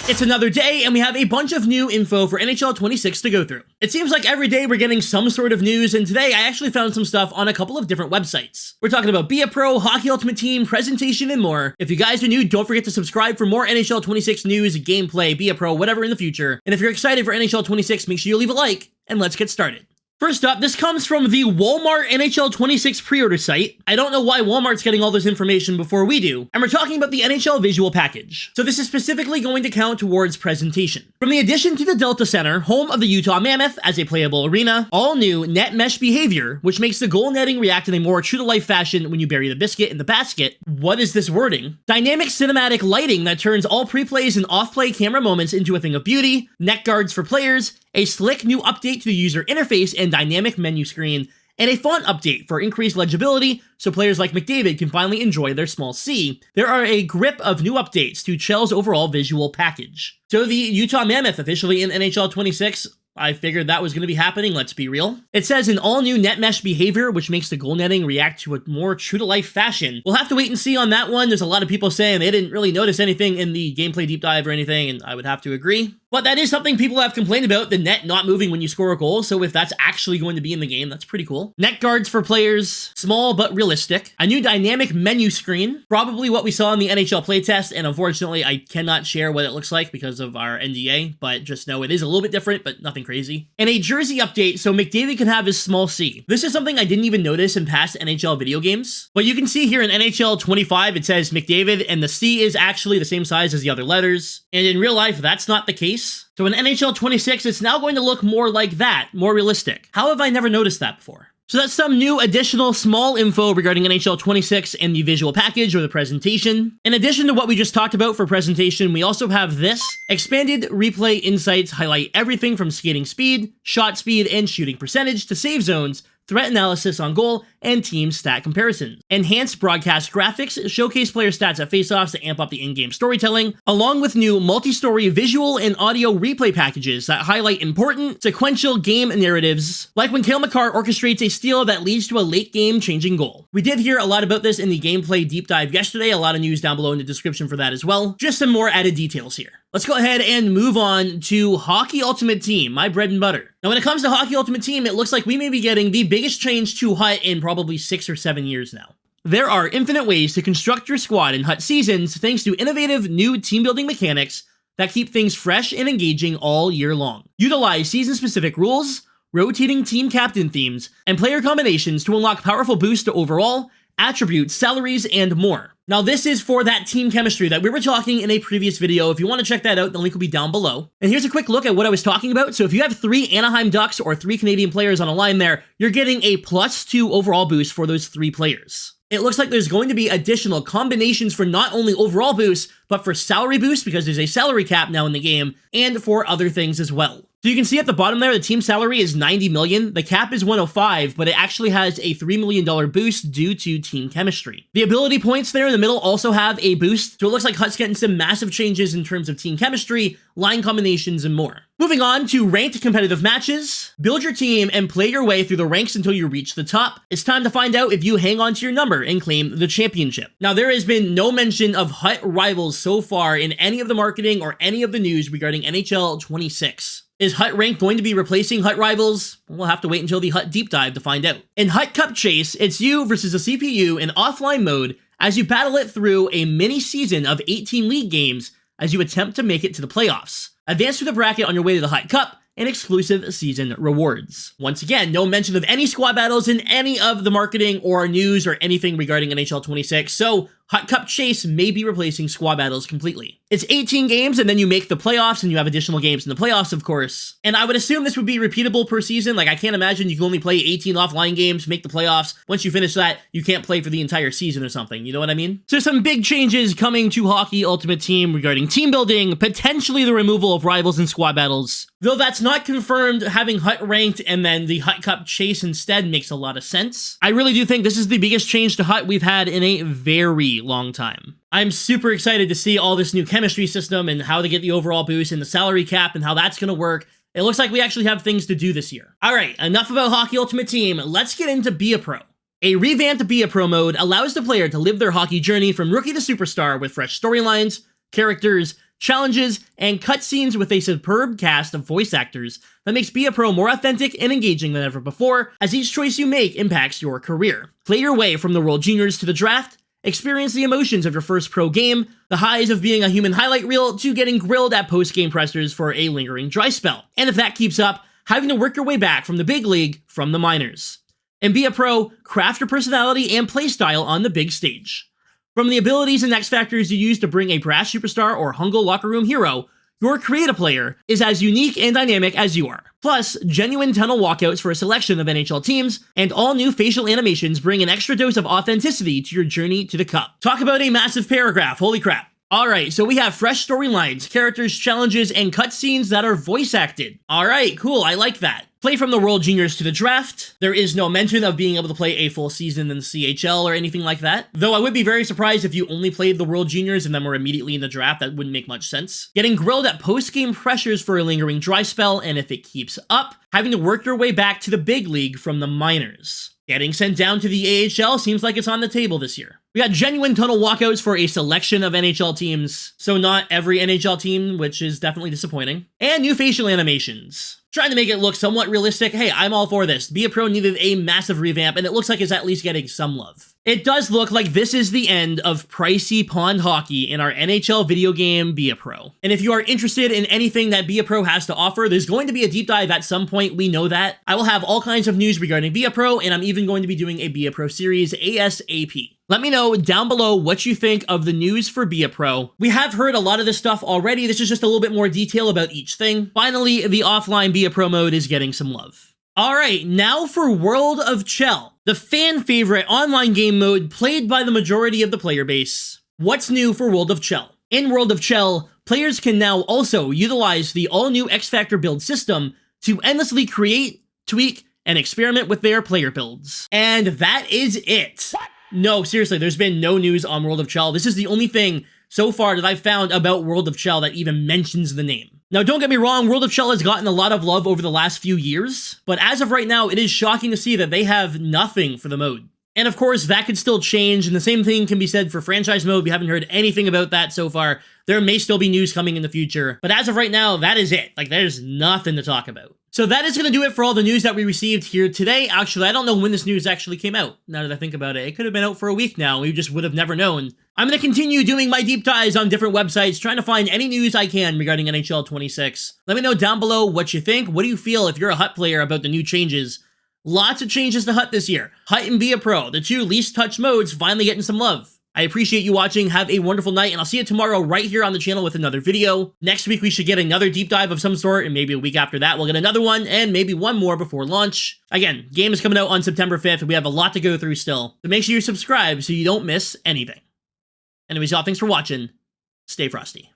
It's another day, and we have a bunch of new info for NHL 26 to go through. It seems like every day we're getting some sort of news, and today I actually found some stuff on a couple of different websites. We're talking about APPAREL, Hockey Ultimate Team, presentation, and more. If you guys are new, don't forget to subscribe for more NHL 26 news, gameplay, APPAREL, whatever in the future. And if you're excited for NHL 26, make sure you leave a like, and let's get started. First up, this comes from the Walmart NHL 26 pre-order site. I don't know why Walmart's getting all this information before we do, and we're talking about the NHL visual package. So this is specifically going to count towards presentation. From the addition to the Delta Center, home of the Utah Mammoth as a playable arena, all new net mesh behavior, which makes the goal netting react in a more true-to-life fashion when you bury the biscuit in the basket. What is this wording? Dynamic cinematic lighting that turns all pre-plays and off-play camera moments into a thing of beauty, neck guards for players, a slick new update to the user interface and dynamic menu screen, and a font update for increased legibility so players like McDavid can finally enjoy their small c. There are a grip of new updates to Chel's overall visual package. So the Utah Mammoth officially in NHL 26, I figured that was going to be happening, let's be real. It says an all-new net mesh behavior, which makes the goal netting react to a more true-to-life fashion. We'll have to wait and see on that one. There's a lot of people saying they didn't really notice anything in the gameplay deep dive or anything, and I would have to agree. But that is something people have complained about, the net not moving when you score a goal, so if that's actually going to be in the game, that's pretty cool. Neck guards for players, small but realistic. A new dynamic menu screen, probably what we saw in the NHL playtest, and unfortunately I cannot share what it looks like because of our NDA, but just know it is a little bit different, but nothing crazy. And a jersey update so McDavid can have his small c. This is something I didn't even notice in past NHL video games, but you can see here in NHL 25 it says McDavid, and the c is actually the same size as the other letters, and in real life that's not the case. So in NHL 26, it's now going to look more like that, more realistic. How have I never noticed that before? So that's some new additional small info regarding NHL 26 and the visual package or the presentation. In addition to what we just talked about for presentation, we also have this. Expanded replay insights highlight everything from skating speed, shot speed, and shooting percentage to save zones, threat analysis on goal, and team stat comparisons. Enhanced broadcast graphics showcase player stats at faceoffs to amp up the in-game storytelling, along with new multi-story visual and audio replay packages that highlight important sequential game narratives, like when Cale Makar orchestrates a steal that leads to a late-game changing goal. We did hear a lot about this in the gameplay deep dive yesterday, a lot of news down below in the description for that as well. Just some more added details here. Let's go ahead and move on to Hockey Ultimate Team, my bread and butter. Now, when it comes to Hockey Ultimate Team, it looks like we may be getting the biggest change to HUT in probably 6 or 7 years now. There are infinite ways to construct your squad in HUT seasons thanks to innovative new team-building mechanics that keep things fresh and engaging all year long. Utilize season-specific rules, rotating team captain themes, and player combinations to unlock powerful boosts to overall, attributes, salaries, and more. Now this is for that team chemistry that we were talking in a previous video. If you want to check that out, the link will be down below. And here's a quick look at what I was talking about. So if you have 3 Anaheim Ducks or 3 Canadian players on a line there, you're getting a +2 overall boost for those 3 players. It looks like there's going to be additional combinations for not only overall boosts, but for salary boosts because there's a salary cap now in the game, and for other things as well. So you can see at the bottom there, the team salary is $90 million, the cap is 105, but it actually has a $3 million boost due to team chemistry. The ability points there in the middle also have a boost, so it looks like HUT's getting some massive changes in terms of team chemistry, line combinations, and more. Moving on to ranked competitive matches. Build your team and play your way through the ranks until you reach the top. It's time to find out if you hang on to your number and claim the championship. Now, there has been no mention of HUT rivals so far in any of the marketing or any of the news regarding NHL 26. Is HUT Rank going to be replacing HUT Rivals? We'll have to wait until the HUT Deep Dive to find out. In HUT Cup Chase, it's you versus a CPU in offline mode as you battle it through a mini season of 18 league games as you attempt to make it to the playoffs. Advance through the bracket on your way to the HUT Cup and exclusive season rewards. Once again, no mention of any squad battles in any of the marketing or news or anything regarding NHL 26, so HUT Cup Chase may be replacing squad battles completely. It's 18 games and then you make the playoffs and you have additional games in the playoffs, of course. And I would assume this would be repeatable per season. Like I can't imagine you can only play 18 offline games, make the playoffs. Once you finish that, you can't play for the entire season or something. You know what I mean? So some big changes coming to Hockey Ultimate Team regarding team building, potentially the removal of rivals and squad battles. Though that's not confirmed, having HUT ranked and then the HUT Cup Chase instead makes a lot of sense. I really do think this is the biggest change to HUT we've had in a very long time. I'm super excited to see all this new chemistry system and how to get the overall boost and the salary cap and how that's going to work. It looks like we actually have things to do this year. All right, enough about Hockey Ultimate Team. Let's get into Be a Pro. A revamped Be a Pro mode allows the player to live their hockey journey from rookie to superstar with fresh storylines, characters, challenges, and cutscenes with a superb cast of voice actors that makes Be a Pro more authentic and engaging than ever before, as each choice you make impacts your career. Play your way from the World Juniors to the draft, experience the emotions of your first pro game, the highs of being a human highlight reel, to getting grilled at post-game pressers for a lingering dry spell. And if that keeps up, having to work your way back from the big league from the minors. And Be a Pro, craft your personality and playstyle on the big stage. From the abilities and X factors you use to bring a brass superstar or Hungle locker room hero, your Create-A-Player is as unique and dynamic as you are. Plus, genuine tunnel walkouts for a selection of NHL teams, and all new facial animations bring an extra dose of authenticity to your journey to the cup. Talk about a massive paragraph, holy crap. Alright, so we have fresh storylines, characters, challenges, and cutscenes that are voice acted. Alright, cool, I like that. Play from the World Juniors to the draft. There is no mention of being able to play a full season in the CHL or anything like that. Though I would be very surprised if you only played the World Juniors and then were immediately in the draft. That wouldn't make much sense. Getting grilled at post-game pressures for a lingering dry spell, and if it keeps up, having to work your way back to the big league from the minors. Getting sent down to the AHL seems like it's on the table this year. We got genuine tunnel walkouts for a selection of NHL teams, so not every NHL team, which is definitely disappointing. And new facial animations. Trying to make it look somewhat realistic. Hey, I'm all for this. Be a Pro needed a massive revamp, and it looks like it's at least getting some love. It does look like this is the end of pricey pond hockey in our NHL video game Be a Pro. And if you are interested in anything that Be a Pro has to offer, there's going to be a deep dive at some point, we know that. I will have all kinds of news regarding Be a Pro, and I'm even going to be doing a Be a Pro series ASAP. Let me know down below what you think of the news for Be a Pro. We have heard a lot of this stuff already. This is just a little bit more detail about each thing. Finally, the offline Be a Pro mode is getting some love. Alright, now for World of Chel, the fan favorite online game mode played by the majority of the player base. What's new for World of Chel? In World of Chel, players can now also utilize the all-new X Factor build system to endlessly create, tweak, and experiment with their player builds. And that is it. What? No, seriously, there's been no news on World of Chel. This is the only thing so far that I've found about World of Chel that even mentions the name. Now, don't get me wrong, World of Chel has gotten a lot of love over the last few years, but as of right now, it is shocking to see that they have nothing for the mode. And of course, that could still change, and the same thing can be said for franchise mode. We haven't heard anything about that so far. There may still be news coming in the future, but as of right now, that is it. Like, there's nothing to talk about. So that is going to do it for all the news that we received here today. Actually, I don't know when this news actually came out, now that I think about it. It could have been out for a week now. We just would have never known. I'm going to continue doing my deep dives on different websites, trying to find any news I can regarding NHL 26. Let me know down below what you think. What do you feel if you're a HUT player about the new changes? Lots of changes to HUT this year. HUT and Be a Pro, the two least touched modes, finally getting some love. I appreciate you watching, have a wonderful night, and I'll see you tomorrow right here on the channel with another video. Next week we should get another deep dive of some sort, and maybe a week after that we'll get another one, and maybe one more before launch. Again, game is coming out on September 5th, and we have a lot to go through still. So make sure you subscribe so you don't miss anything. Anyways, y'all, thanks for watching. Stay frosty.